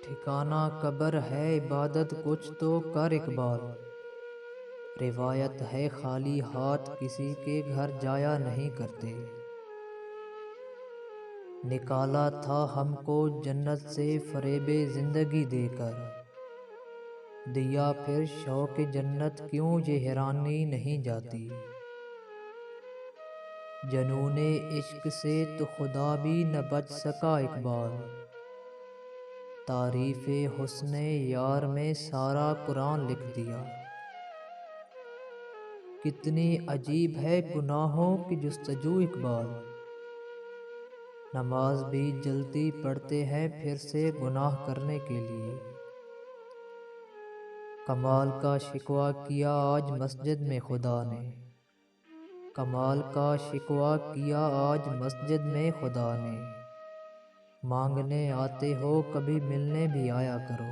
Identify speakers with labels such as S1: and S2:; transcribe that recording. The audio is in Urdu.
S1: ٹھکانہ قبر ہے عبادت کچھ تو کر اقبال، روایت ہے خالی ہاتھ کسی کے گھر جایا نہیں کرتے۔ نکالا تھا ہم کو جنت سے فریب زندگی دے کر، دیا پھر شوق جنت کیوں یہ حیرانی نہیں جاتی۔ جنون عشق سے تو خدا بھی نہ بچ سکا اقبال، تعریف حسن یار میں سارا قرآن لکھ دیا۔ کتنی عجیب ہے گناہوں کی جستجو اقبال، نماز بھی جلدی پڑھتے ہیں پھر سے گناہ کرنے کے لیے۔ کمال کا شکوہ کیا آج مسجد میں خدا نے، کمال کا شکوہ کیا آج مسجد میں خدا نے، مانگنے آتے ہو کبھی ملنے بھی آیا کرو۔